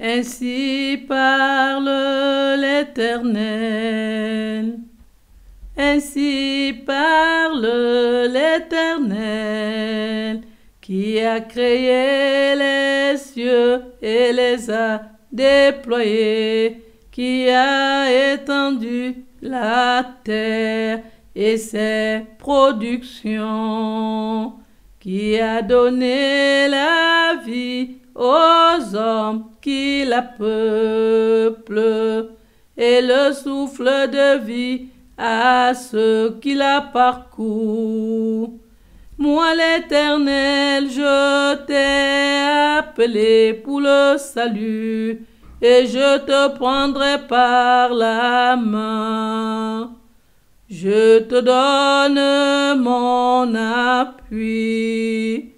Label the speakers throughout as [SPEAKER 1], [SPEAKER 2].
[SPEAKER 1] Ainsi parle l'Éternel. Ainsi parle l'Éternel, qui a créé les cieux et les a déployés, qui a étendu la terre et ses productions, qui a donné la vie aux hommes qui la peuplent, et le souffle de vie à ceux qui la parcourent. Moi l'Éternel, je t'ai appelé pour le salut, et je te prendrai par la main. Je te donne mon appui.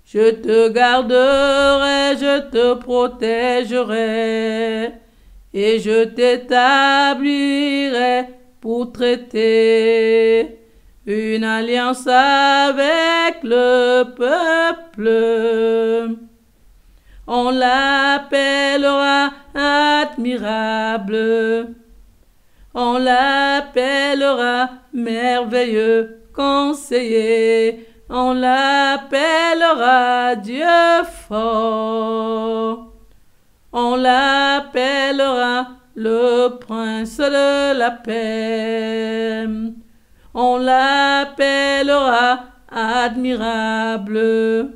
[SPEAKER 1] Je te garderai, je te protégerai, et je t'établirai pour traiter une alliance avec le peuple. On l'appellera admirable. On l'appellera merveilleux conseiller. On l'appellera Dieu fort. On l'appellera le prince de la paix. On l'appellera admirable.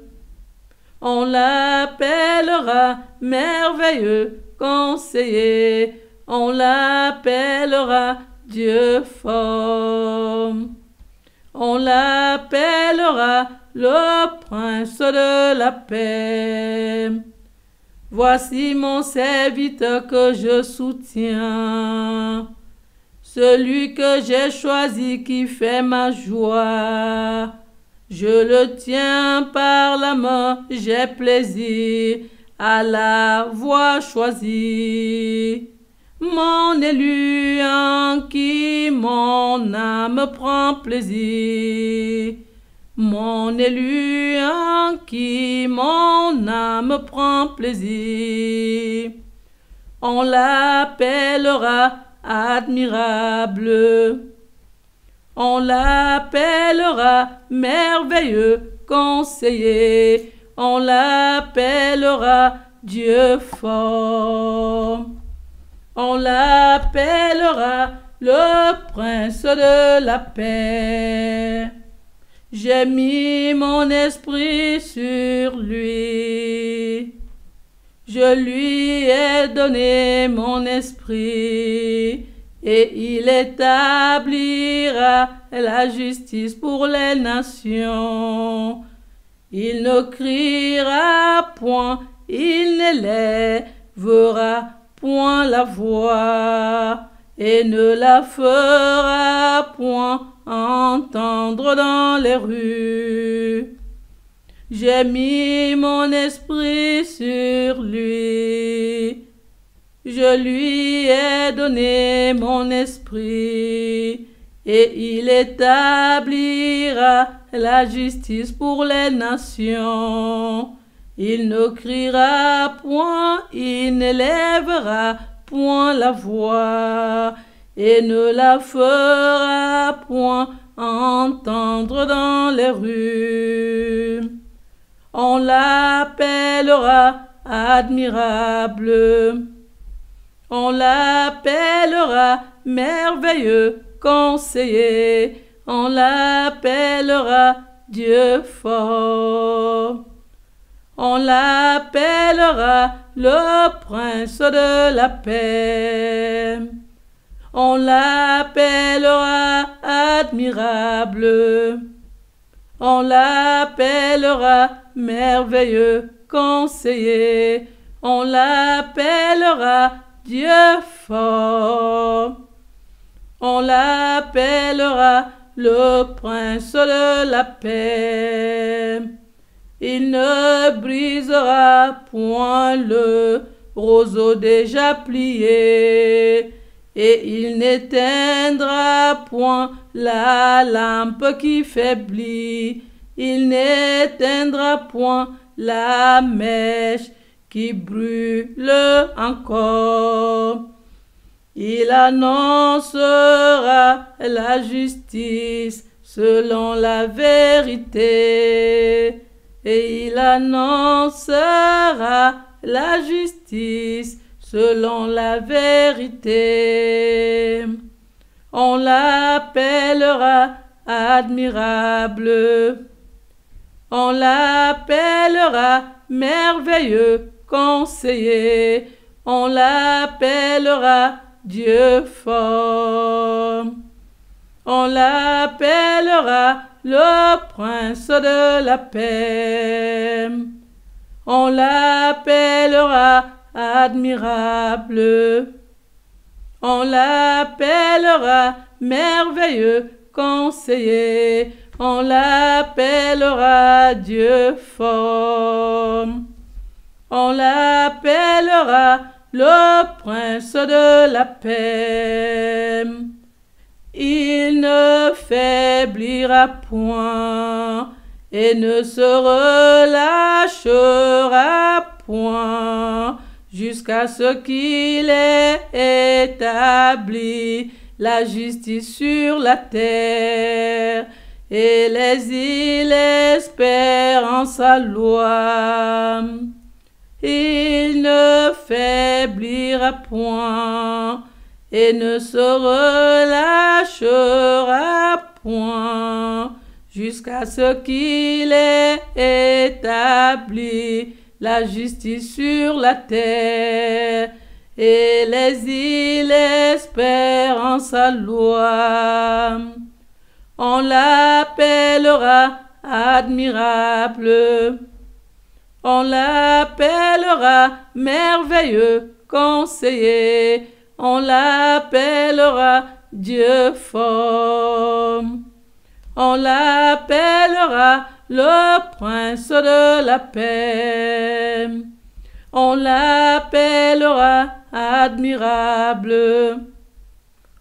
[SPEAKER 1] On l'appellera merveilleux conseiller. On l'appellera Dieu fort. On l'appellera le prince de la paix. Voici mon serviteur que je soutiens, celui que j'ai choisi qui fait ma joie. Je le tiens par la main, j'ai plaisir à la voix choisie. Mon élu en qui mon âme prend plaisir. Mon élu en qui mon âme prend plaisir. On l'appellera admirable. On l'appellera merveilleux conseiller. On l'appellera Dieu fort. On l'appellera le prince de la paix. J'ai mis mon esprit sur lui. Je lui ai donné mon esprit, et il établira la justice pour les nations. Il ne criera point, il n'élèvera point la voix, et ne la fera point entendre dans les rues. J'ai mis mon esprit sur lui. Je lui ai donné mon esprit, et il établira la justice pour les nations. Il ne criera point, il n'élèvera point la voix, et ne la fera point entendre dans les rues. On l'appellera admirable. On l'appellera merveilleux conseiller. On l'appellera Dieu fort. On l'appellera le prince de la paix. On l'appellera admirable. On l'appellera merveilleux conseiller. On l'appellera Dieu fort. On l'appellera le prince de la paix. Il ne brisera point le roseau déjà plié, et il n'éteindra point la lampe qui faiblit. Il n'éteindra point la mèche qui brûle encore. Il annoncera la justice selon la vérité. Et il annoncera la justice selon la vérité. On l'appellera admirable. On l'appellera merveilleux conseiller. On l'appellera Dieu fort. On l'appellera le prince de la paix. On l'appellera admirable. On l'appellera merveilleux conseiller. On l'appellera Dieu fort. On l'appellera le prince de la paix. Il ne faiblira point et ne se relâchera point jusqu'à ce qu'il ait établi la justice sur la terre. Et les îles espèrent en sa loi. Il ne faiblira point et ne se relâchera point jusqu'à ce qu'il ait établi la justice sur la terre. Et les îles espèrent en sa loi. On l'appellera admirable. On l'appellera merveilleux conseiller. On l'appellera Dieu fort. On l'appellera le prince de la paix. On l'appellera admirable.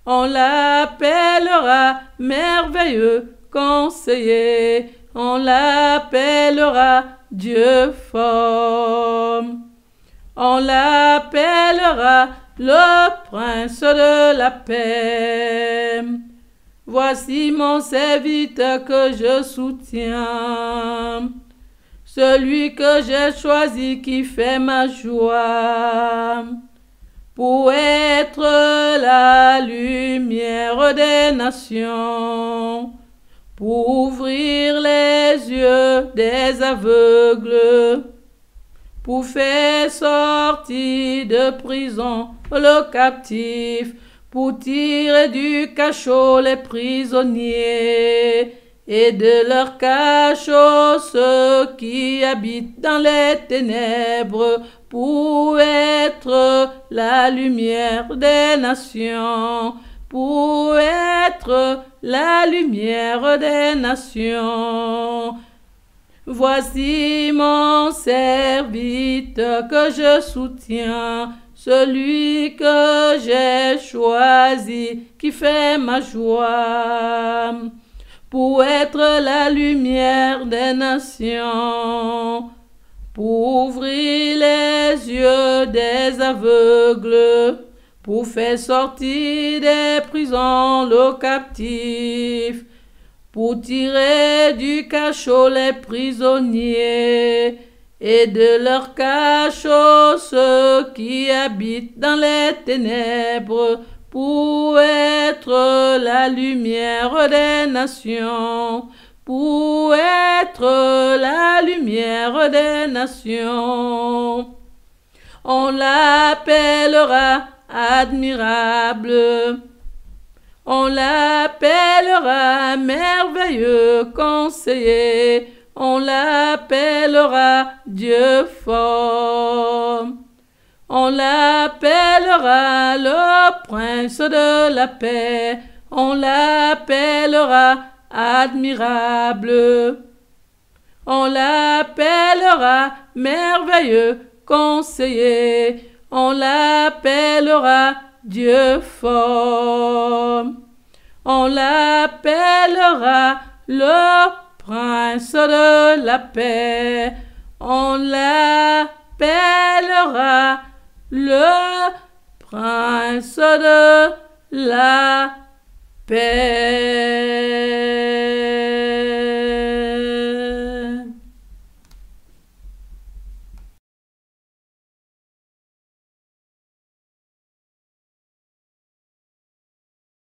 [SPEAKER 1] On l'appellera merveilleux conseiller. On l'appellera Dieu fort. On l'appellera le prince de la paix. Voici mon serviteur que je soutiens, celui que j'ai choisi qui fait ma joie, pour être la lumière des nations, pour ouvrir les yeux des aveugles, pour faire sortir de prison le captif, pour tirer du cachot les prisonniers, et de leur cachot ceux qui habitent dans les ténèbres, pour être la lumière des nations, pour être la lumière des nations. Voici mon serviteur que je soutiens, celui que j'ai choisi, qui fait ma joie, pour être la lumière des nations, pour ouvrir les yeux des aveugles, pour faire sortir des prisons le captif, pour tirer du cachot les prisonniers, et de leur cachot ceux qui habitent dans les ténèbres, pour être la lumière des nations, pour être la lumière des nations. On l'appellera admirable. On l'appellera merveilleux conseiller. On l'appellera Dieu fort. On l'appellera le prince de la paix. On l'appellera admirable. On l'appellera merveilleux conseiller. On l'appellera Dieu fort. On l'appellera le prince de la paix. On l'appellera s'appellera le prince de la paix.